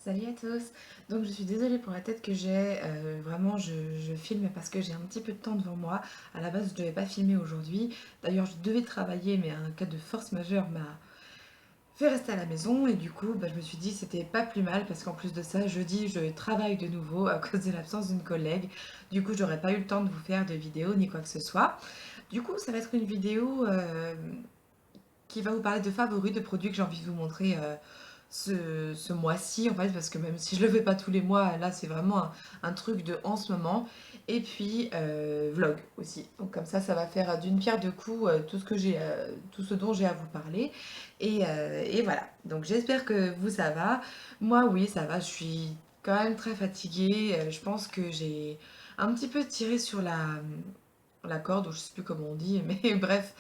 Salut à tous! Donc je suis désolée pour la tête que j'ai, vraiment je filme parce que j'ai un petit peu de temps devant moi. À la base je devais pas filmer aujourd'hui. D'ailleurs je devais travailler mais un cas de force majeure m'a fait rester à la maison et du coup je me suis dit c'était pas plus mal parce qu'en plus de ça jeudi je travaille de nouveau à cause de l'absence d'une collègue. Du coup j'aurais pas eu le temps de vous faire de vidéo ni quoi que ce soit. Du coup ça va être une vidéo qui va vous parler de favoris, de produits que j'ai envie de vous montrer ce mois-ci en fait, parce que même si je le fais pas tous les mois, là c'est vraiment un truc de en ce moment. Et puis vlog aussi. Donc comme ça va faire d'une pierre deux coups tout ce que j'ai, tout ce dont j'ai à vous parler. Et voilà. Donc j'espère que vous ça va. Moi oui ça va. Je suis quand même très fatiguée. Je pense que j'ai un petit peu tiré sur la corde, ou je sais plus comment on dit, mais bref,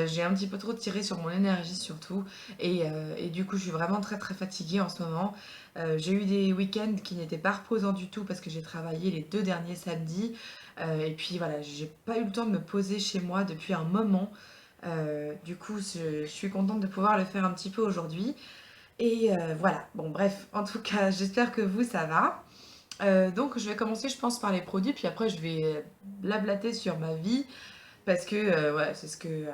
j'ai un petit peu trop tiré sur mon énergie surtout, et du coup je suis vraiment très très fatiguée en ce moment. J'ai eu des week-ends qui n'étaient pas reposants du tout parce que j'ai travaillé les 2 derniers samedis, et puis voilà, j'ai pas eu le temps de me poser chez moi depuis un moment. Du coup, je suis contente de pouvoir le faire un petit peu aujourd'hui. Et voilà, bon bref, en tout cas, j'espère que vous, ça va. Donc je vais commencer, je pense, par les produits, puis après je vais blablater sur ma vie, parce que ouais, c'est ce que.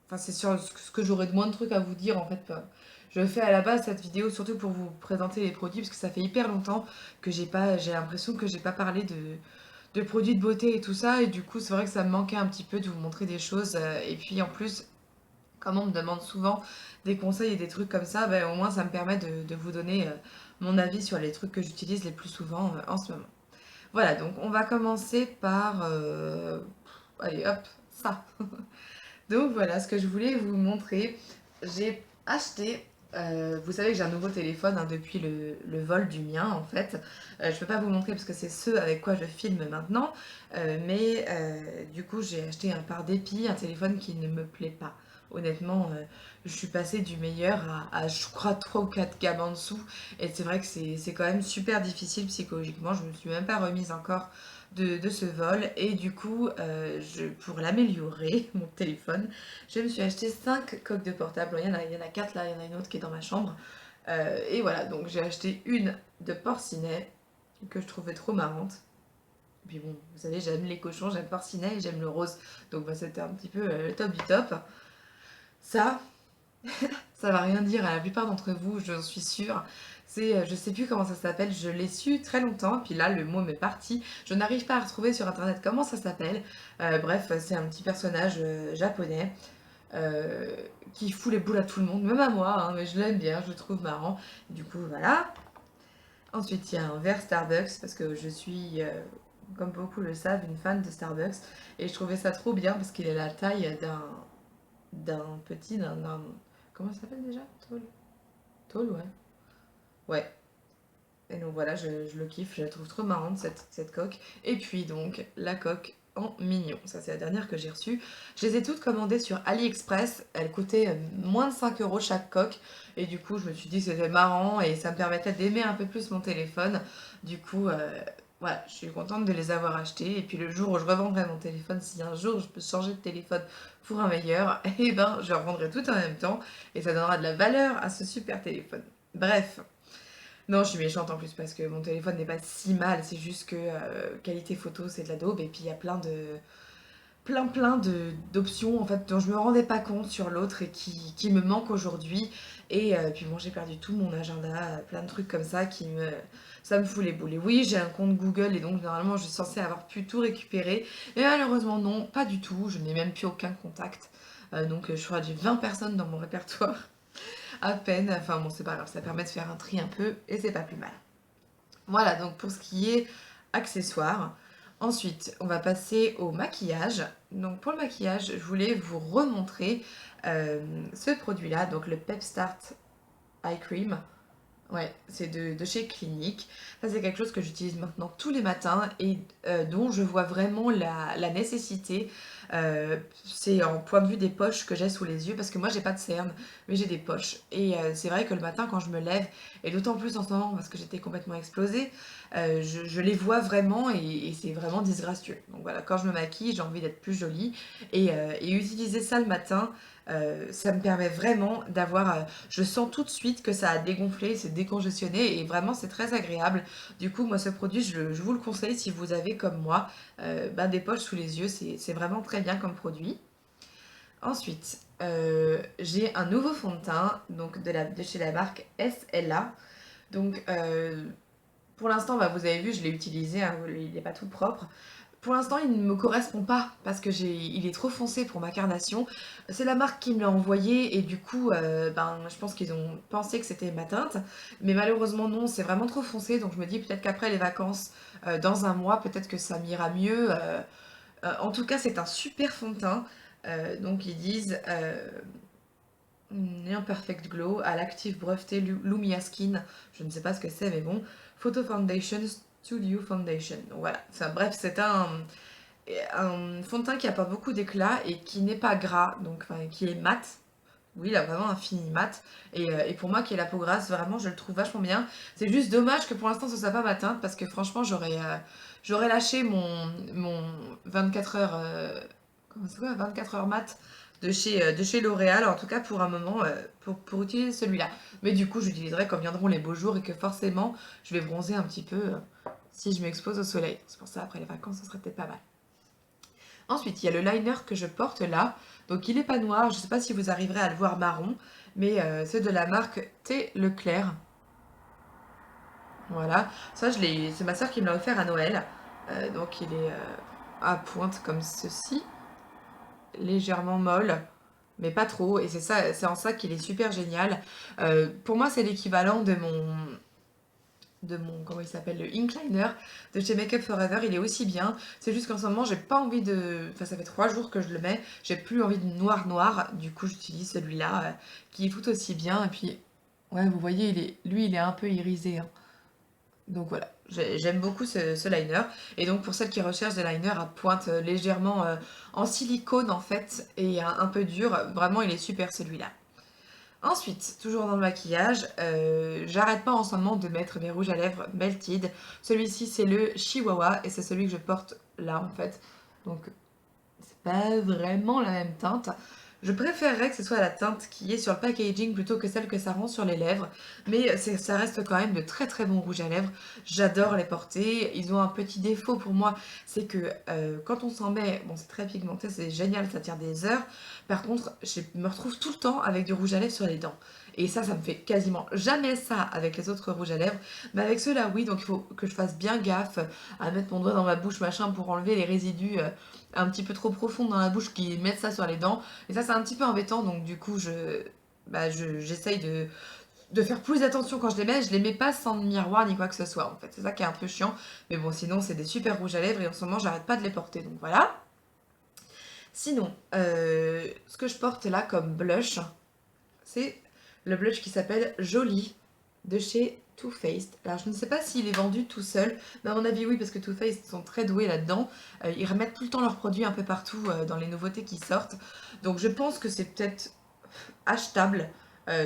Enfin, c'est sur ce que j'aurais de moins de trucs à vous dire en fait. Je fais à la base cette vidéo surtout pour vous présenter les produits, parce que ça fait hyper longtemps que j'ai l'impression que j'ai pas parlé de produits de beauté et tout ça, et du coup, c'est vrai que ça me manquait un petit peu de vous montrer des choses. Et puis en plus, comme on me demande souvent des conseils et des trucs comme ça, au moins ça me permet de vous donner mon avis sur les trucs que j'utilise les plus souvent en ce moment. Voilà, donc on va commencer par... allez, hop, ça. Donc voilà ce que je voulais vous montrer. J'ai acheté... vous savez que j'ai un nouveau téléphone hein, depuis le vol du mien en fait. Je peux pas vous montrer parce que c'est ce avec quoi je filme maintenant. Mais du coup j'ai acheté un par dépit, un téléphone qui ne me plaît pas. Honnêtement, je suis passée du meilleur je crois 3 ou 4 gammes en dessous. Et c'est vrai que c'est quand même super difficile psychologiquement. Je me suis même pas remise encore de ce vol. Et du coup, pour l'améliorer, mon téléphone, je me suis acheté 5 coques de portable. Il y en a 4 là, il y en a une autre qui est dans ma chambre. Et voilà, donc j'ai acheté une de porcinet que je trouvais trop marrante. Et puis bon, vous savez, j'aime les cochons, j'aime porcinet et j'aime le rose. Donc c'était un petit peu le top du top. Ça, ça va rien dire à la plupart d'entre vous, j'en suis sûre. Je sais plus comment ça s'appelle, je l'ai su très longtemps, puis là le mot m'est parti. Je n'arrive pas à retrouver sur internet comment ça s'appelle. Bref, c'est un petit personnage japonais euh, qui fout les boules à tout le monde, même à moi, hein, mais je l'aime bien, je le trouve marrant. Du coup, voilà. Ensuite, il y a un verre Starbucks, parce que je suis, comme beaucoup le savent, une fan de Starbucks. Et je trouvais ça trop bien parce qu'il est la taille d'un petit, comment ça s'appelle déjà? Tall? Tall, ouais. Ouais. Et donc voilà, je le kiffe, je la trouve trop marrante cette coque. Et puis donc la coque en mignon, ça c'est la dernière que j'ai reçue. Je les ai toutes commandées sur AliExpress, elles coûtaient moins de 5 euros chaque coque. Et du coup je me suis dit que c'était marrant et ça me permettait d'aimer un peu plus mon téléphone. Du coup voilà, je suis contente de les avoir achetées. Et puis le jour où je revendrai mon téléphone, si un jour je peux changer de téléphone pour un meilleur, et ben je revendrai tout en même temps et ça donnera de la valeur à ce super téléphone. Bref, non, je suis méchante en plus parce que mon téléphone n'est pas si mal, c'est juste que qualité photo c'est de la daube et puis il y a plein de d'options en fait dont je me rendais pas compte sur l'autre et qui me manquent aujourd'hui. Et puis bon, j'ai perdu tout mon agenda, plein de trucs comme ça ça me fout les boules. Et oui, j'ai un compte Google et donc normalement je suis censée avoir pu tout récupérer, mais malheureusement non, pas du tout, je n'ai même plus aucun contact. Donc je crois que j'ai 20 personnes dans mon répertoire à peine. Enfin bon, c'est pas grave, ça permet de faire un tri un peu et c'est pas plus mal. Voilà, donc pour ce qui est accessoires. Ensuite, on va passer au maquillage. Donc pour le maquillage, je voulais vous remontrer ce produit-là, donc le Pep Start Eye Cream. Ouais, c'est de chez Clinique. Ça, c'est quelque chose que j'utilise maintenant tous les matins et dont je vois vraiment la nécessité. C'est en point de vue des poches que j'ai sous les yeux, parce que moi j'ai pas de cernes, mais j'ai des poches. Et c'est vrai que le matin quand je me lève, et d'autant plus en ce moment parce que j'étais complètement explosée, je les vois vraiment et c'est vraiment disgracieux. Donc voilà, quand je me maquille, j'ai envie d'être plus jolie. Et utiliser ça le matin, ça me permet vraiment d'avoir... je sens tout de suite que ça a dégonflé, c'est décongestionné, et vraiment c'est très agréable. Du coup, moi ce produit, je vous le conseille si vous avez comme moi des poches sous les yeux, c'est vraiment très bien comme produit. Ensuite, j'ai un nouveau fond de teint donc de chez la marque SLA. Donc pour l'instant, vous avez vu, je l'ai utilisé, hein, il n'est pas tout propre. Pour l'instant, il ne me correspond pas parce que il est trop foncé pour ma carnation. C'est la marque qui me l'a envoyé et du coup, je pense qu'ils ont pensé que c'était ma teinte. Mais malheureusement, non, c'est vraiment trop foncé. Donc je me dis peut-être qu'après les vacances, dans un mois, peut-être que ça m'ira mieux. En tout cas, c'est un super fond de teint. Donc ils disent Imperfect Glow à l'actif breveté Lumia Skin. Je ne sais pas ce que c'est, mais bon. Photo Foundation Studio Foundation. Donc voilà. Enfin, bref, c'est un fond de teint qui apporte beaucoup d'éclat et qui n'est pas gras, donc qui est mat. Oui, il a vraiment un fini mat. Et pour moi qui ai la peau grasse, vraiment, je le trouve vachement bien. C'est juste dommage que pour l'instant ce soit pas ma teinte parce que franchement, j'aurais lâché mon 24 heures. Comment c'est quoi 24 heures mat de chez L'Oréal, en tout cas pour un moment, pour utiliser celui-là. Mais du coup, j'utiliserai quand viendront les beaux jours et que forcément, je vais bronzer un petit peu si je m'expose au soleil. C'est pour ça, après les vacances, ce serait peut-être pas mal. Ensuite, il y a le liner que je porte là. Donc, il n'est pas noir. Je ne sais pas si vous arriverez à le voir marron. Mais c'est de la marque T. Leclerc. Voilà. Ça, c'est ma soeur qui me l'a offert à Noël. Donc, il est à pointe comme ceci. Légèrement molle. Mais pas trop. Et c'est en ça qu'il est super génial. Pour moi, c'est l'équivalent de mon, comment il s'appelle, le ink liner de chez Make Up Forever. Il est aussi bien. C'est juste qu'en ce moment, j'ai pas envie de... Enfin, ça fait 3 jours que je le mets. J'ai plus envie de noir. Du coup, j'utilise celui-là qui est tout aussi bien. Et puis, ouais, vous voyez, lui, il est un peu irisé, hein. Donc voilà, j'aime beaucoup ce liner. Et donc pour celles qui recherchent des liners à pointe légèrement en silicone en fait et un peu dur, vraiment il est super celui-là. Ensuite, toujours dans le maquillage, j'arrête pas en ce moment de mettre mes rouges à lèvres Melted. Celui-ci c'est le Chihuahua et c'est celui que je porte là en fait. Donc c'est pas vraiment la même teinte. Je préférerais que ce soit la teinte qui est sur le packaging plutôt que celle que ça rend sur les lèvres. Mais ça reste quand même de très très bons rouges à lèvres. J'adore les porter. Ils ont un petit défaut pour moi, c'est que quand on s'en met, bon c'est très pigmenté, c'est génial, ça tire des heures. Par contre, je me retrouve tout le temps avec du rouge à lèvres sur les dents. Et ça me fait quasiment jamais ça avec les autres rouges à lèvres. Mais avec ceux-là, oui, donc il faut que je fasse bien gaffe à mettre mon doigt dans ma bouche, machin, pour enlever les résidus un petit peu trop profonds dans la bouche qui mettent ça sur les dents. Et ça, c'est un petit peu embêtant, donc du coup, j'essaye de faire plus attention quand je les mets. Je les mets pas sans miroir ni quoi que ce soit, en fait. C'est ça qui est un peu chiant. Mais bon, sinon, c'est des super rouges à lèvres et en ce moment, j'arrête pas de les porter, donc voilà. Sinon, ce que je porte là comme blush, c'est le blush qui s'appelle Jolie de chez Too Faced. Alors je ne sais pas s'il est vendu tout seul, mais à mon avis oui, parce que Too Faced sont très doués là-dedans. Ils remettent tout le temps leurs produits un peu partout dans les nouveautés qui sortent. Donc je pense que c'est peut-être achetable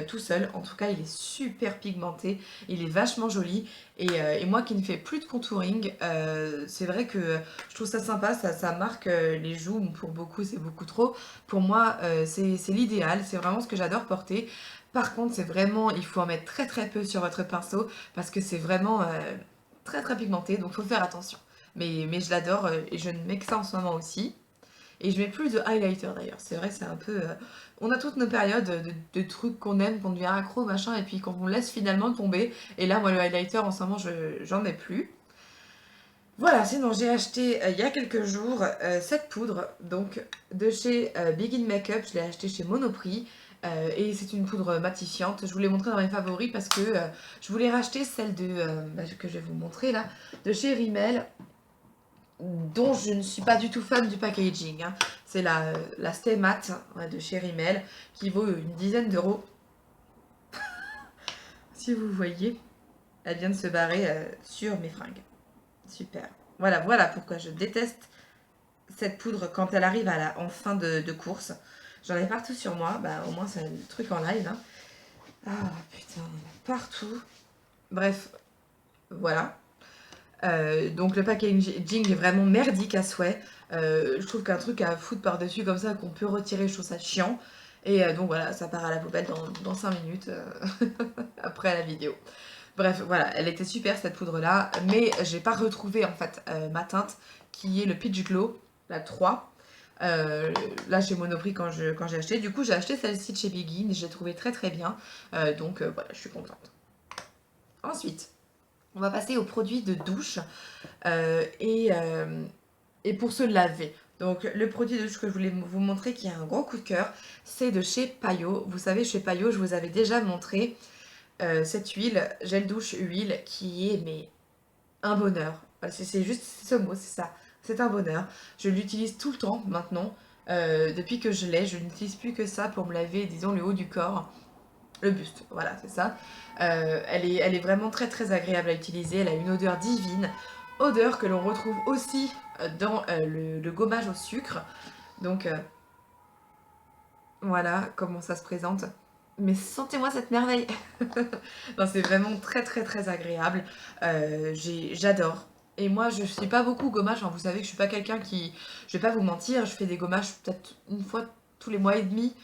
tout seul. En tout cas, il est super pigmenté, il est vachement joli. Et moi qui ne fais plus de contouring, c'est vrai que je trouve ça sympa, ça marque les joues. Pour beaucoup, c'est beaucoup trop. Pour moi, c'est l'idéal, c'est vraiment ce que j'adore porter. Par contre, c'est vraiment, il faut en mettre très très peu sur votre pinceau parce que c'est vraiment très très pigmenté, donc il faut faire attention. Mais je l'adore et je ne mets que ça en ce moment aussi. Et je mets plus de highlighter d'ailleurs. C'est vrai, c'est un peu. On a toutes nos périodes de trucs qu'on aime, qu'on devient accro, machin, et puis qu'on laisse finalement tomber. Et là, moi, le highlighter, en ce moment, j'en mets plus. Voilà, sinon j'ai acheté il y a quelques jours cette poudre, donc de chez Begin Makeup. Je l'ai acheté chez Monoprix. Et c'est une poudre matifiante. Je vous l'ai montrée dans mes favoris parce que je voulais racheter celle que je vais vous montrer là, de chez Rimmel, dont je ne suis pas du tout fan du packaging, hein. C'est la Stay Matte de chez Rimmel qui vaut une dizaine d'euros. Si vous voyez, elle vient de se barrer sur mes fringues. Super. Voilà pourquoi je déteste cette poudre quand elle arrive en fin de course. J'en ai partout sur moi, bah au moins c'est le truc en live. Hein. Ah putain, partout. Bref, voilà. Donc le packaging est vraiment merdique à souhait. Je trouve qu'un truc à foutre par-dessus comme ça qu'on peut retirer, je trouve ça chiant. Et donc voilà, ça part à la poubelle dans 5 minutes après la vidéo. Bref, voilà, elle était super cette poudre là, mais j'ai pas retrouvé en fait ma teinte qui est le Peach Glow, la 3. Là chez Monoprix quand j'ai acheté. Du coup j'ai acheté celle-ci de chez Begin et je l'ai trouvée très très bien. Donc voilà, je suis contente. Ensuite, on va passer aux produits de douche et pour se laver. Donc le produit de douche que je voulais vous montrer qui a un gros coup de cœur, c'est de chez Payot. Vous savez, chez Payot, je vous avais déjà montré cette huile, gel douche huile, qui est mais un bonheur. Voilà, c'est juste ce mot, c'est ça. C'est un bonheur. Je l'utilise tout le temps maintenant. Depuis que je l'ai, je n'utilise plus que ça pour me laver, disons, le haut du corps. Le buste, voilà, c'est ça. Elle est vraiment très très agréable à utiliser. Elle a une odeur divine. Odeur que l'on retrouve aussi dans le gommage au sucre. Donc voilà comment ça se présente. Mais sentez-moi cette merveille. Non, c'est vraiment très très très agréable. J'adore. Et moi, je suis pas beaucoup gommage. Hein. Vous savez que je suis pas quelqu'un qui... Je vais pas vous mentir, je fais des gommages peut-être une fois tous les mois et demi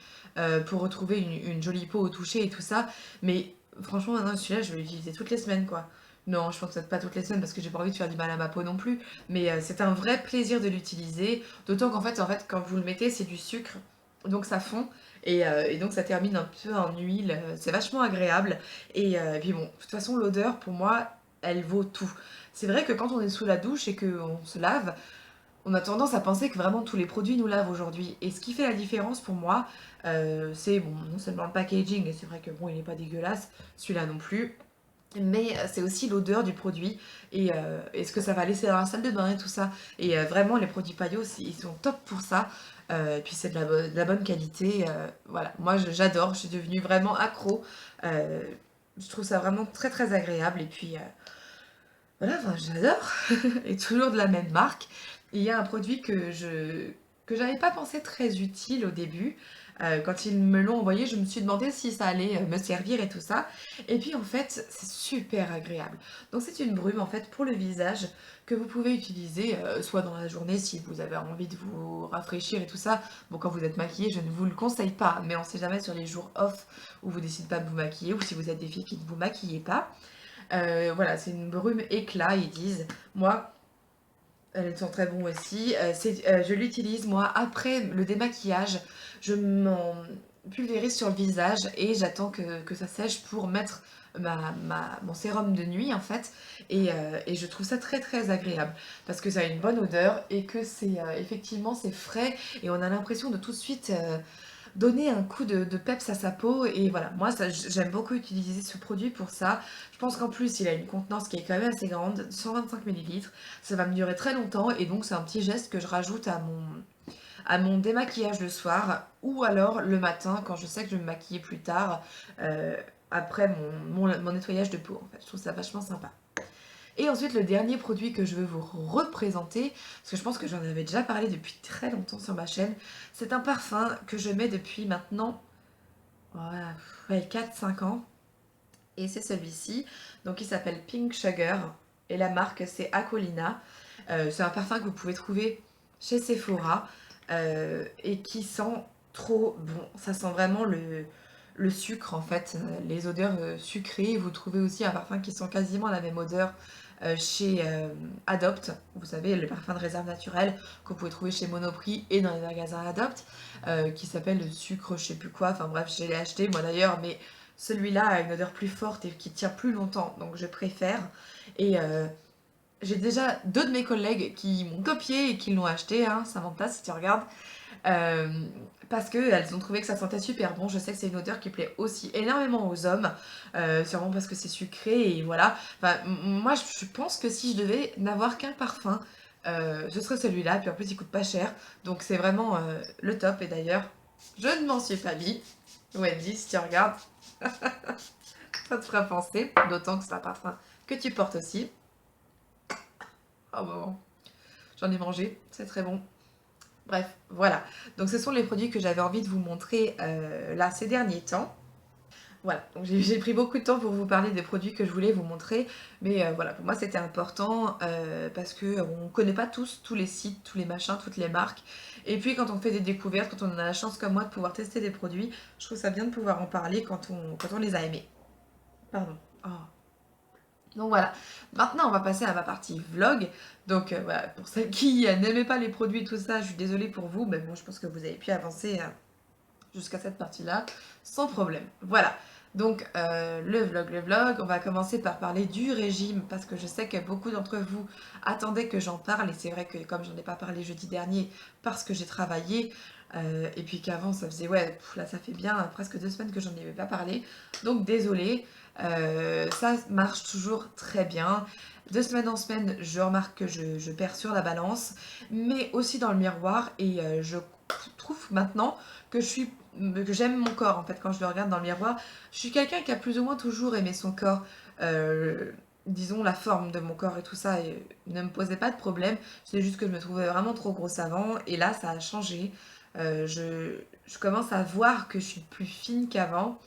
pour retrouver une jolie peau au toucher et tout ça. Mais franchement, maintenant, celui-là, je vais l'utiliser toutes les semaines, quoi. Non, je pense peut-être pas toutes les semaines parce que j'ai pas envie de faire du mal à ma peau non plus. Mais c'est un vrai plaisir de l'utiliser. D'autant qu'en fait, quand vous le mettez, c'est du sucre. Donc ça fond. Et donc ça termine un peu en huile, c'est vachement agréable. Et puis bon, de toute façon l'odeur pour moi, elle vaut tout. C'est vrai que quand on est sous la douche et qu'on se lave, on a tendance à penser que vraiment tous les produits nous lavent aujourd'hui. Et ce qui fait la différence pour moi, c'est bon, non seulement le packaging, et c'est vrai que bon, il n'est pas dégueulasse, celui-là non plus. Mais c'est aussi l'odeur du produit et ce que ça va laisser dans la salle de bain et tout ça. Et vraiment, les produits Payot, ils sont top pour ça. Et puis c'est de la bonne qualité. Voilà, moi j'adore, je suis devenue vraiment accro. Euh, je trouve ça vraiment très très agréable. Et puis voilà, enfin, j'adore. Et toujours de la même marque. Et il y a un produit que j'avais pas pensé très utile au début. Quand ils me l'ont envoyé, je me suis demandé si ça allait me servir et tout ça. Et puis en fait, c'est super agréable. Donc c'est une brume en fait pour le visage que vous pouvez utiliser soit dans la journée si vous avez envie de vous rafraîchir et tout ça. Bon, quand vous êtes maquillé, je ne vous le conseille pas, mais on sait jamais sur les jours off où vous décidez pas de vous maquiller ou si vous êtes des filles qui ne vous maquillez pas. Voilà, c'est une brume éclat, ils disent. Moi, elle sent très bon aussi. Je l'utilise, moi, après le démaquillage. Je m'en pulvérise sur le visage et j'attends que ça sèche pour mettre mon sérum de nuit, en fait. Et je trouve ça très, très agréable parce que ça a une bonne odeur et que effectivement, c'est frais et on a l'impression de tout de suite donner un coup de peps à sa peau. Et voilà, moi j'aime beaucoup utiliser ce produit pour ça. Je pense qu'en plus il a une contenance qui est quand même assez grande, 125 millilitres. Ça va me durer très longtemps et donc c'est un petit geste que je rajoute à mon démaquillage le soir ou alors le matin quand je sais que je vais me maquiller plus tard après mon nettoyage de peau en fait. Je trouve ça vachement sympa. Et ensuite, le dernier produit que je veux vous représenter, parce que je pense que j'en avais déjà parlé depuis très longtemps sur ma chaîne, c'est un parfum que je mets depuis maintenant voilà, ouais, 4-5 ans. Et c'est celui-ci. Donc il s'appelle Pink Sugar. Et la marque c'est Aquolina. C'est un parfum que vous pouvez trouver chez Sephora. Et qui sent trop bon. Ça sent vraiment le sucre en fait. Les odeurs sucrées. Vous trouvez aussi un parfum qui sent quasiment la même odeur chez Adopt, vous savez, le parfum de réserve naturelle que vous pouvez trouver chez Monoprix et dans les magasins Adopt, qui s'appelle le sucre, je sais plus quoi, enfin bref, je l'ai acheté moi d'ailleurs, mais celui-là a une odeur plus forte et qui tient plus longtemps, donc je préfère. Et j'ai déjà deux de mes collègues qui m'ont copié et qui l'ont acheté, hein, Samantha, si tu regardes, euh, parce qu'elles ont trouvé que ça sentait super bon. Je sais que c'est une odeur qui plaît aussi énormément aux hommes, sûrement parce que c'est sucré et voilà. Enfin, moi, je pense que si je devais n'avoir qu'un parfum, ce serait celui-là. Puis en plus, il coûte pas cher, donc c'est vraiment le top. Et d'ailleurs, je ne m'en suis pas mis. Wendy, si tu regardes, ça te fera penser, d'autant que c'est un parfum que tu portes aussi. Oh bon, j'en ai mangé, c'est très bon. Bref, voilà. Donc ce sont les produits que j'avais envie de vous montrer là ces derniers temps. Voilà, donc j'ai pris beaucoup de temps pour vous parler des produits que je voulais vous montrer, mais voilà, pour moi c'était important parce qu'on ne connaît pas tous les sites, tous les machins, toutes les marques. Et puis quand on fait des découvertes, quand on a la chance comme moi de pouvoir tester des produits, je trouve ça bien de pouvoir en parler quand on les a aimés. Pardon. Oh. Donc voilà, maintenant on va passer à ma partie vlog. Donc voilà, pour celles qui n'aimaient pas les produits, tout ça, je suis désolée pour vous, mais bon, je pense que vous avez pu avancer jusqu'à cette partie-là sans problème. Voilà, donc le vlog, on va commencer par parler du régime parce que je sais que beaucoup d'entre vous attendaient que j'en parle et c'est vrai que comme j'en ai pas parlé jeudi dernier parce que j'ai travaillé et puis qu'avant ça faisait, ouais, là ça fait bien presque 2 semaines que j'en avais pas parlé, donc désolée. Ça marche toujours très bien. De semaine en semaine, je remarque que je perds sur la balance, mais aussi dans le miroir. Et je trouve maintenant que que j'aime mon corps en fait quand je le regarde dans le miroir. Je suis quelqu'un qui a plus ou moins toujours aimé son corps. Disons la forme de mon corps et tout ça et ne me posait pas de problème. C'est juste que je me trouvais vraiment trop grosse avant et là ça a changé. Je commence à voir que je suis plus fine qu'avant.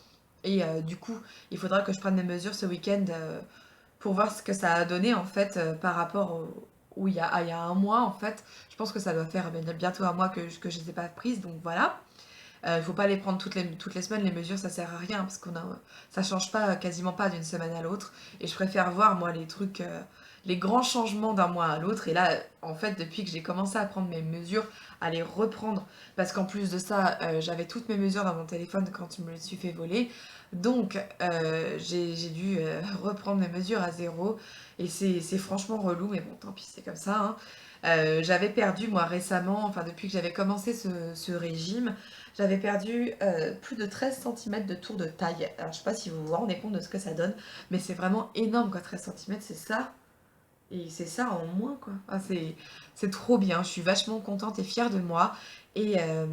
Et du coup, il faudra que je prenne mes mesures ce week-end pour voir ce que ça a donné en fait par rapport où il y a un mois en fait. Je pense que ça doit faire bientôt un mois que je ne les ai pas prises, donc voilà. Il ne faut pas les prendre toutes les semaines, les mesures ça sert à rien parce ça change pas quasiment pas d'une semaine à l'autre. Et je préfère voir moi les trucs, les grands changements d'un mois à l'autre. Et là, en fait, depuis que j'ai commencé à prendre mes mesures, à les reprendre, parce qu'en plus de ça, j'avais toutes mes mesures dans mon téléphone quand je me les suis fait voler. Donc j'ai dû reprendre mes mesures à zéro. Et c'est franchement relou, mais bon, tant pis, c'est comme ça, hein. J'avais perdu moi récemment, enfin depuis que j'avais commencé ce régime, j'avais perdu plus de 13 centimètres de tour de taille. Alors je sais pas si vous vous rendez compte de ce que ça donne, mais c'est vraiment énorme quoi, 13 centimètres c'est ça. Et c'est ça en moins quoi. Ah, c'est trop bien, je suis vachement contente et fière de moi. Et, euh,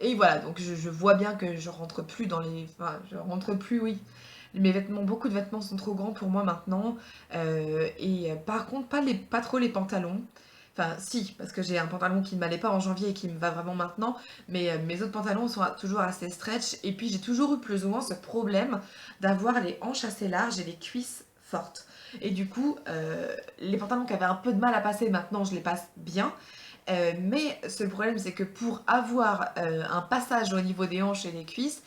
et voilà, donc je vois bien que je rentre plus dans les... Enfin, je rentre plus, oui. Mes vêtements, beaucoup de vêtements sont trop grands pour moi maintenant. Par contre, pas trop les pantalons. Enfin, si, parce que j'ai un pantalon qui ne m'allait pas en janvier et qui me va vraiment maintenant. Mais mes autres pantalons sont toujours assez stretch. Et puis, j'ai toujours eu plus ou moins ce problème d'avoir les hanches assez larges et les cuisses fortes. Et du coup, les pantalons qui avaient un peu de mal à passer, maintenant, je les passe bien. Mais ce problème, c'est que pour avoir un passage au niveau des hanches et des cuisses,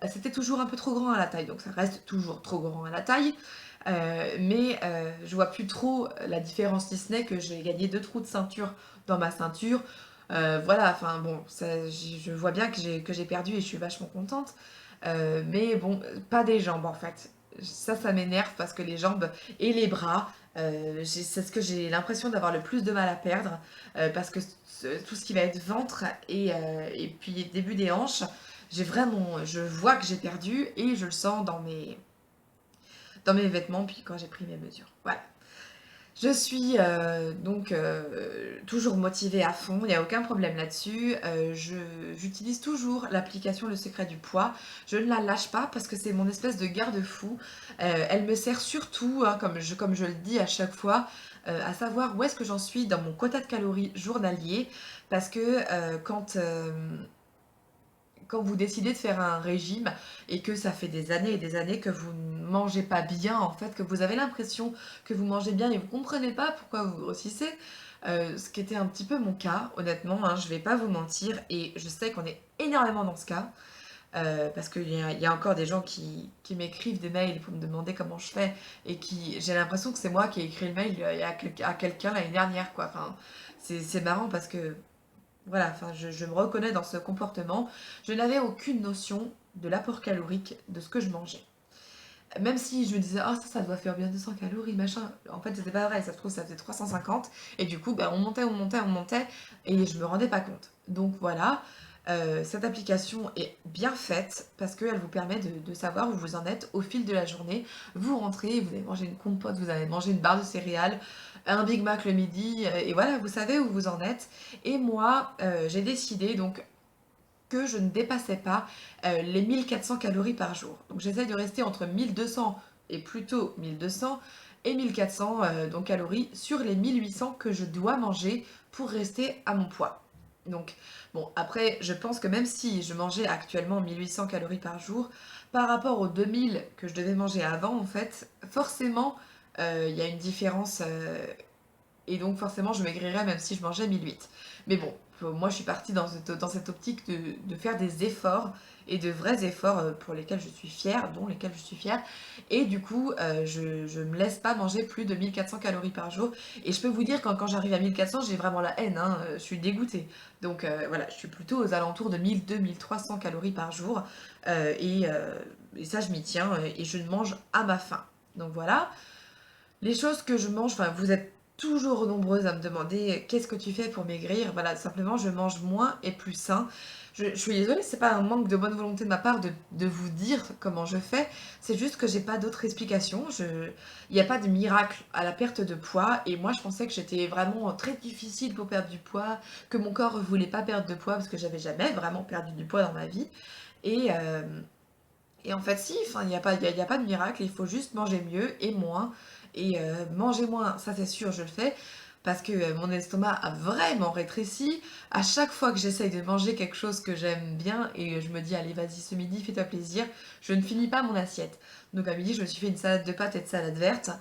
c'était toujours un peu trop grand à la taille. Donc ça reste toujours trop grand à la taille. Mais je vois plus trop la différence, si ce n'est que j'ai gagné 2 trous de ceinture dans ma ceinture. Voilà, enfin bon, je vois bien que j'ai perdu et je suis vachement contente. Mais bon, pas des jambes en fait. Ça m'énerve parce que les jambes et les bras, c'est ce que j'ai l'impression d'avoir le plus de mal à perdre. Parce que tout ce qui va être ventre et puis début des hanches, je vois que j'ai perdu et je le sens dans mes vêtements, puis quand j'ai pris mes mesures. Voilà. Je suis donc toujours motivée à fond, il n'y a aucun problème là-dessus. J'utilise toujours l'application Le Secret du Poids. Je ne la lâche pas parce que c'est mon espèce de garde-fou. Elle me sert surtout, hein, comme je le dis à chaque fois, à savoir où est-ce que j'en suis dans mon quota de calories journalier. Parce que quand vous décidez de faire un régime et que ça fait des années et des années que vous ne mangez pas bien, en fait, que vous avez l'impression que vous mangez bien et vous comprenez pas pourquoi vous grossissez, ce qui était un petit peu mon cas, honnêtement, hein, je vais pas vous mentir, et je sais qu'on est énormément dans ce cas, parce qu'il y a encore des gens qui m'écrivent des mails pour me demander comment je fais, et j'ai l'impression que c'est moi qui ai écrit le mail à quelqu'un l'année dernière, quoi. Enfin, c'est marrant parce que voilà, enfin, je me reconnais dans ce comportement. Je n'avais aucune notion de l'apport calorique de ce que je mangeais. Même si je me disais, ah ça doit faire bien 200 calories, machin. En fait, c'était pas vrai, ça se trouve, ça faisait 350. Et du coup, ben, on montait, et je me rendais pas compte. Donc voilà, cette application est bien faite parce qu'elle vous permet de savoir où vous en êtes au fil de la journée. Vous rentrez, vous avez mangé une compote, vous avez mangé une barre de céréales, un Big Mac le midi, et voilà, vous savez où vous en êtes. Et moi, j'ai décidé donc que je ne dépassais pas les 1400 calories par jour. Donc j'essaie de rester entre 1200 et plutôt 1200 et 1400 donc calories sur les 1800 que je dois manger pour rester à mon poids. Donc, bon, après, je pense que même si je mangeais actuellement 1800 calories par jour, par rapport aux 2000 que je devais manger avant, en fait, forcément, il y a une différence. Et donc forcément, je maigrirais même si je mangeais 1008. Mais bon, moi je suis partie dans cette optique de faire des efforts et de vrais efforts pour lesquels je suis fière, dont lesquels je suis fière. Et du coup, je me laisse pas manger plus de 1400 calories par jour. Et je peux vous dire, quand j'arrive à 1400, j'ai vraiment la haine, hein, je suis dégoûtée. Donc voilà, je suis plutôt aux alentours de 1200-1300 calories par jour. Et ça, je m'y tiens et je mange à ma faim. Donc voilà. Les choses que je mange, enfin, vous êtes toujours nombreuses à me demander qu'est-ce que tu fais pour maigrir. Voilà, simplement, je mange moins et plus sain. Je suis désolée, c'est pas un manque de bonne volonté de ma part de vous dire comment je fais. C'est juste que j'ai pas d'autre explication. Il n'y a pas de miracle à la perte de poids. Et moi, je pensais que j'étais vraiment très difficile pour perdre du poids, que mon corps voulait pas perdre de poids parce que j'avais jamais vraiment perdu du poids dans ma vie. Et, euh, et en fait, si, enfin, il y a pas de miracle, il faut juste manger mieux et moins. Et manger moins, ça c'est sûr, je le fais, parce que mon estomac a vraiment rétréci. À chaque fois que j'essaye de manger quelque chose que j'aime bien, et je me dis, allez, vas-y, ce midi, fais-toi plaisir, je ne finis pas mon assiette. Donc à midi, je me suis fait une salade de pâtes et de salade verte.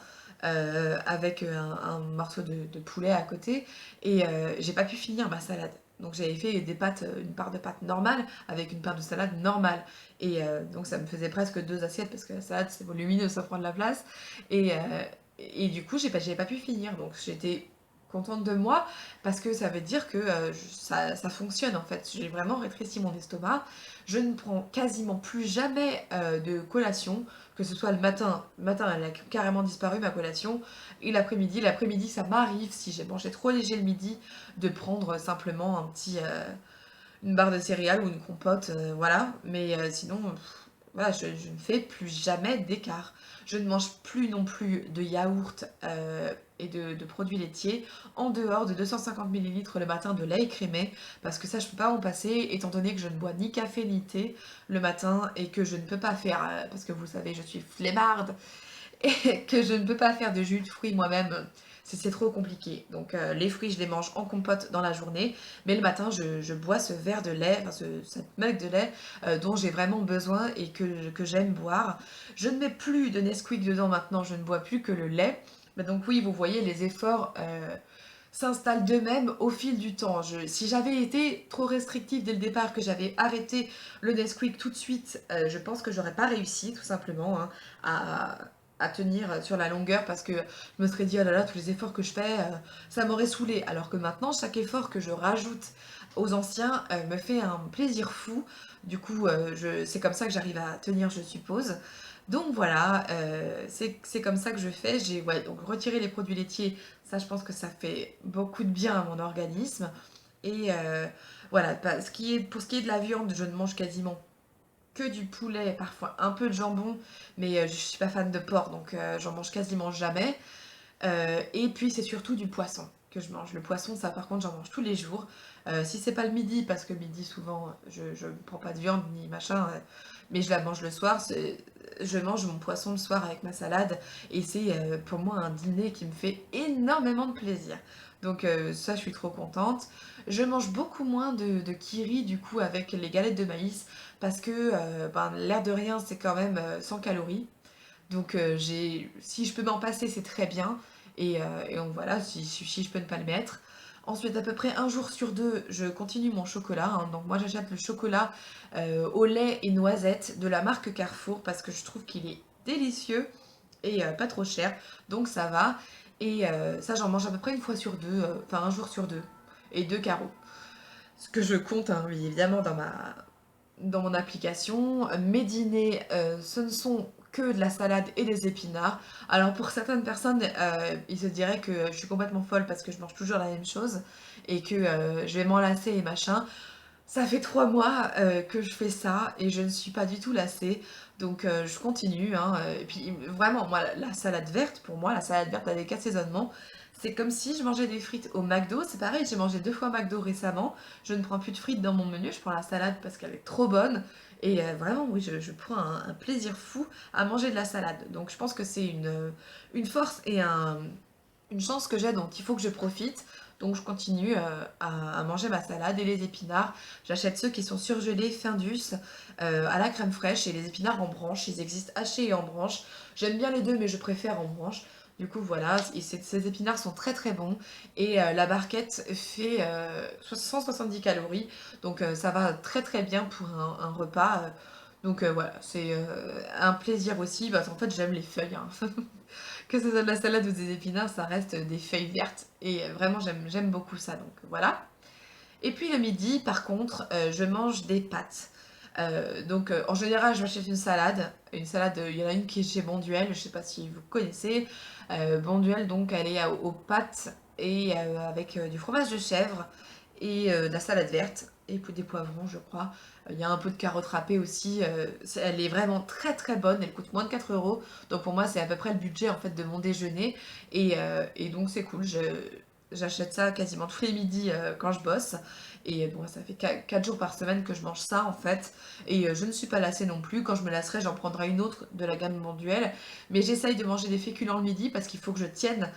Avec un morceau de poulet à côté et j'ai pas pu finir ma salade, donc j'avais fait des pâtes, une part de pâtes normale avec une part de salade normale. Et donc ça me faisait presque deux assiettes parce que la salade c'est volumineux, ça prend de la place. Et, et du coup, j'avais pas pu finir. Donc j'étais contente de moi parce que ça veut dire que ça fonctionne en fait. J'ai vraiment rétréci mon estomac. Je ne prends quasiment plus jamais de collation, que ce soit le matin. Le matin, elle a carrément disparu ma collation. Et l'après-midi, ça m'arrive si j'ai mangé trop léger le midi de prendre simplement une barre de céréales ou une compote, voilà. Mais sinon, voilà, je ne fais plus jamais d'écart. Je ne mange plus non plus de yaourt et de produits laitiers en dehors de 250 millilitres le matin de lait écrémé, parce que ça, je ne peux pas en passer, étant donné que je ne bois ni café ni thé le matin et que je ne peux pas faire, parce que vous savez, je suis flemmarde, et que je ne peux pas faire de jus de fruits moi-même, c'est trop compliqué. Donc les fruits, je les mange en compote dans la journée, mais le matin, je bois ce verre de lait, enfin cette mug de lait dont j'ai vraiment besoin et que j'aime boire. Je ne mets plus de Nesquik dedans maintenant, je ne bois plus que le lait. Mais donc oui, vous voyez, les efforts s'installent d'eux-mêmes au fil du temps. Si j'avais été trop restrictive dès le départ, que j'avais arrêté le Nesquik tout de suite, je pense que j'aurais pas réussi tout simplement, hein, à, à tenir sur la longueur, parce que je me serais dit, oh là là, tous les efforts que je fais, ça m'aurait saoulé. Alors que maintenant, chaque effort que je rajoute aux anciens me fait un plaisir fou. Du coup, c'est comme ça que j'arrive à tenir, je suppose. Donc voilà, c'est comme ça que je fais. J'ai ouais, donc retiré les produits laitiers, ça je pense que ça fait beaucoup de bien à mon organisme. Et voilà, pour ce qui est de la viande, je ne mange quasiment que du poulet, parfois un peu de jambon, mais je suis pas fan de porc, donc j'en mange quasiment jamais. Et puis c'est surtout du poisson que je mange. Le poisson, ça par contre, j'en mange tous les jours. Si c'est pas le midi, parce que midi souvent je ne prends pas de viande ni machin, mais je la mange le soir. Je mange mon poisson le soir avec ma salade, et c'est pour moi un dîner qui me fait énormément de plaisir. Donc ça, je suis trop contente. Je mange beaucoup moins de kiri du coup avec les galettes de maïs, parce que ben, l'air de rien, c'est quand même 100 calories. Donc si je peux m'en passer, c'est très bien. Et donc voilà, si je peux ne pas le mettre. Ensuite, à peu près un jour sur deux, je continue mon chocolat, hein. Donc moi, j'achète le chocolat au lait et noisettes de la marque Carrefour, parce que je trouve qu'il est délicieux et pas trop cher. Donc ça va. Et ça, j'en mange à peu près une fois sur deux, enfin un jour sur deux. Et deux carreaux. Ce que je compte, hein, oui, évidemment, dans mon application. Mes dîners, ce ne sont que de la salade et des épinards. Alors pour certaines personnes, ils se diraient que je suis complètement folle parce que je mange toujours la même chose et que je vais m'enlacer et machin. Ça fait 3 mois que je fais ça et je ne suis pas du tout lassée. Donc je continue, hein. Et puis vraiment, moi, la salade verte, pour moi, la salade verte avec assaisonnement, c'est comme si je mangeais des frites au McDo. C'est pareil, j'ai mangé 2 fois McDo récemment. Je ne prends plus de frites dans mon menu, je prends la salade parce qu'elle est trop bonne. Et vraiment, oui, je prends un plaisir fou à manger de la salade. Donc je pense que c'est une force et une chance que j'ai dont il faut que je profite. Donc je continue à manger ma salade et les épinards. J'achète ceux qui sont surgelés Findus à la crème fraîche et les épinards en branche. Ils existent hachés et en branche. J'aime bien les deux mais je préfère en branche. Du coup voilà, et ces épinards sont très très bons. Et la barquette fait 170 calories. Donc ça va très très bien pour un repas. Donc voilà, c'est un plaisir aussi. Parce qu'en fait j'aime les feuilles, hein. Que ce soit de la salade ou des épinards, ça reste des feuilles vertes. Et vraiment, j'aime beaucoup ça. Donc voilà. Et puis le midi, par contre, je mange des pâtes. En général, je m'achète une salade. Une salade, il y en a une qui est chez Bonduel, je sais pas si vous connaissez. Bonduel, donc, elle est aux pâtes et avec du fromage de chèvre et de la salade verte et puis des poivrons, je crois. Il y a un peu de carottes râpées aussi. Elle est vraiment très très bonne. Elle coûte moins de 4 euros. Donc pour moi, c'est à peu près le budget en fait de mon déjeuner. Et donc c'est cool. J'achète ça quasiment tous les midis quand je bosse. Et bon, ça fait 4 jours par semaine que je mange ça en fait. Et je ne suis pas lassée non plus. Quand je me lasserai, j'en prendrai une autre de la gamme Monduel. Mais j'essaye de manger des féculents le midi parce qu'il faut que je tienne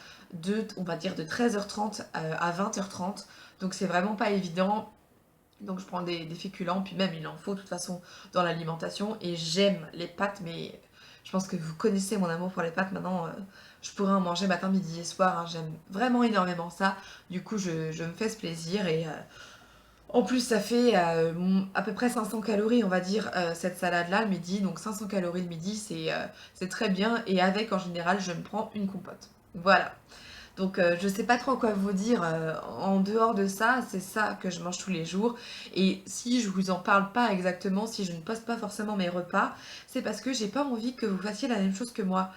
on va dire, de 13h30 à 20h30. Donc c'est vraiment pas évident. Donc je prends des féculents, puis même il en faut de toute façon dans l'alimentation. Et j'aime les pâtes, mais je pense que vous connaissez mon amour pour les pâtes maintenant. Je pourrais en manger matin, midi et soir, hein. J'aime vraiment énormément ça. Du coup, je me fais ce plaisir. Et en plus, ça fait à peu près 500 calories, on va dire, cette salade-là le midi. Donc 500 calories le midi, c'est très bien. Et avec, en général, je me prends une compote. Voilà. Donc je sais pas trop quoi vous dire en dehors de ça, c'est ça que je mange tous les jours. Et si je vous en parle pas exactement, si je ne poste pas forcément mes repas, c'est parce que j'ai pas envie que vous fassiez la même chose que moi.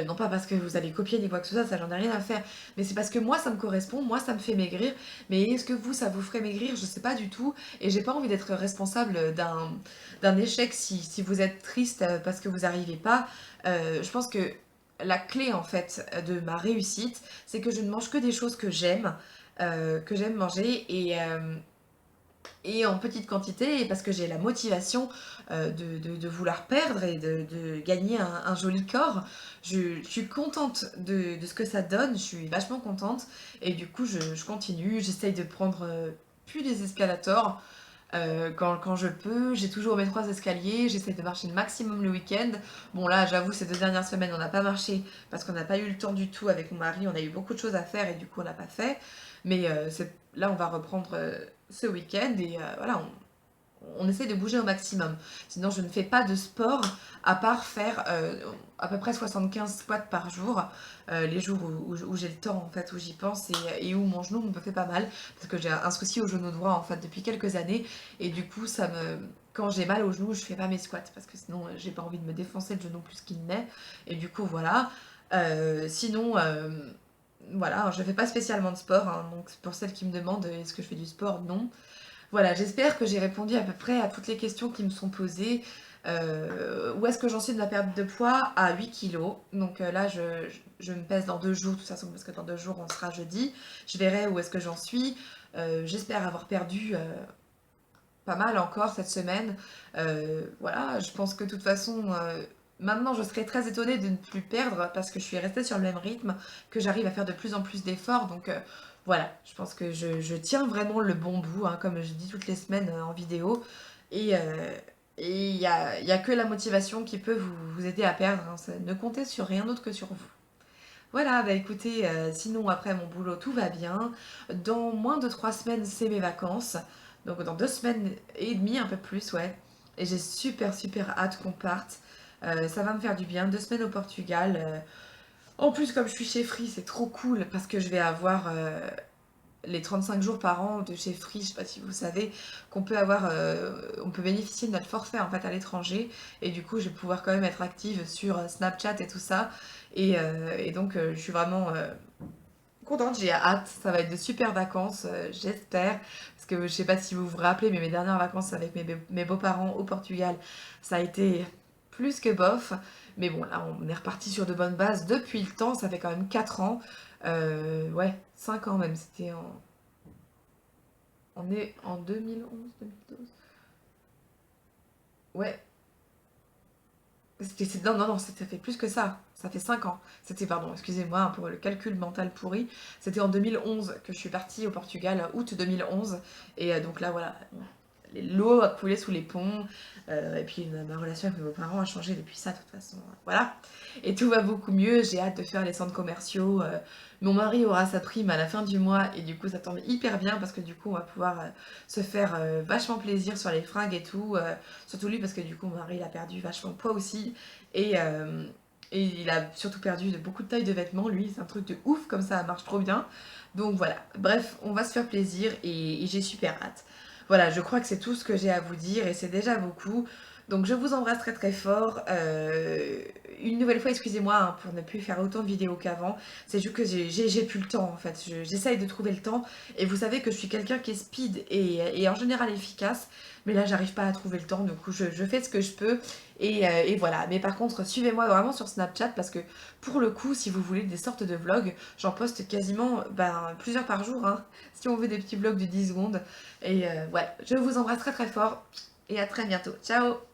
Non pas parce que vous allez copier ni quoi que ce soit, ça j'en ai rien à faire, mais c'est parce que moi ça me correspond, moi ça me fait maigrir, mais est-ce que vous ça vous ferait maigrir? Je sais pas du tout, et j'ai pas envie d'être responsable d'un échec si vous êtes triste parce que vous arrivez pas. Je pense que la clé en fait de ma réussite, c'est que je ne mange que des choses que j'aime manger et en petite quantité, et parce que j'ai la motivation de vouloir perdre et de gagner un joli corps. Je suis contente de ce que ça donne, je suis vachement contente, et du coup je continue, j'essaye de prendre plus des escalators, quand je peux. J'ai toujours mes 3 escaliers, j'essaie de marcher le maximum le week-end. Bon là, j'avoue, ces 2 dernières semaines, on n'a pas marché parce qu'on n'a pas eu le temps du tout avec mon mari, on a eu beaucoup de choses à faire et du coup on n'a pas fait. Mais là, on va reprendre ce week-end et voilà, on essaie de bouger au maximum. Sinon, je ne fais pas de sport à part faire à peu près 75 squats par jour. Les jours où j'ai le temps, en fait, où j'y pense et où mon genou me fait pas mal. Parce que j'ai un souci au genou droit, en fait, depuis quelques années. Et du coup, quand j'ai mal au genou, je fais pas mes squats. Parce que sinon, j'ai pas envie de me défoncer le genou plus qu'il n'est. Et du coup, voilà. Sinon, voilà, je fais pas spécialement de sport. Hein, donc, pour celles qui me demandent est-ce que je fais du sport, non. Voilà, j'espère que j'ai répondu à peu près à toutes les questions qui me sont posées. Où est-ce que j'en suis de ma perte de poids? À 8 kilos. Donc là, je me pèse dans 2 jours, de toute façon, parce que dans 2 jours, on sera jeudi. Je verrai où est-ce que j'en suis. J'espère avoir perdu pas mal encore cette semaine. Voilà, je pense que de toute façon, maintenant, je serais très étonnée de ne plus perdre parce que je suis restée sur le même rythme, que j'arrive à faire de plus en plus d'efforts. Donc voilà, je pense que je tiens vraiment le bon bout, hein, comme je dis toutes les semaines en vidéo. Et il y a que la motivation qui peut vous aider à perdre, hein. Ne comptez sur rien d'autre que sur vous. Voilà, bah écoutez, sinon après mon boulot tout va bien. Dans moins de 3 semaines, c'est mes vacances. Donc dans 2 semaines et demie, un peu plus, ouais. Et j'ai super super hâte qu'on parte. Ça va me faire du bien. 2 semaines au Portugal. En plus, comme je suis chez Free, c'est trop cool parce que je vais avoir les 35 jours par an de chez Free, je sais pas si vous savez, on peut bénéficier de notre forfait en fait à l'étranger et du coup je vais pouvoir quand même être active sur Snapchat et tout ça et donc je suis vraiment contente, j'ai hâte, ça va être de super vacances, j'espère, parce que je sais pas si vous vous rappelez, mais mes dernières vacances avec mes beaux-parents au Portugal, ça a été plus que bof, mais bon là on est reparti sur de bonnes bases depuis le temps, ça fait quand même 4 ans, ouais, 5 ans même, on est en 2011, 2012. Ouais, Non, non, non, ça fait plus que ça fait 5 ans. C'était, pardon, excusez-moi hein, pour le calcul mental pourri, c'était en 2011 que je suis partie au Portugal, août 2011, et donc là, voilà, l'eau a coulé sous les ponts, et puis ma relation avec mes beaux-parents a changé depuis ça, de toute façon, voilà. Et tout va beaucoup mieux, j'ai hâte de faire les centres commerciaux, mon mari aura sa prime à la fin du mois, et du coup ça tombe hyper bien, parce que du coup on va pouvoir se faire vachement plaisir sur les fringues et tout, surtout lui, parce que du coup mon mari il a perdu vachement de poids aussi, et... et il a surtout perdu beaucoup de tailles de vêtements, lui, c'est un truc de ouf, comme ça marche trop bien. Donc voilà, bref, on va se faire plaisir et j'ai super hâte. Voilà, je crois que c'est tout ce que j'ai à vous dire et c'est déjà beaucoup. Donc je vous embrasse très très fort. Une nouvelle fois, excusez-moi hein, pour ne plus faire autant de vidéos qu'avant. C'est juste que j'ai plus le temps en fait. J'essaye de trouver le temps. Et vous savez que je suis quelqu'un qui est speed et en général efficace. Mais là, j'arrive pas à trouver le temps. Du coup, je fais ce que je peux. Et voilà. Mais par contre, suivez-moi vraiment sur Snapchat parce que pour le coup, si vous voulez des sortes de vlogs, j'en poste quasiment plusieurs par jour. Hein, si on veut des petits vlogs de 10 secondes. Et ouais, je vous embrasse très très fort et à très bientôt. Ciao!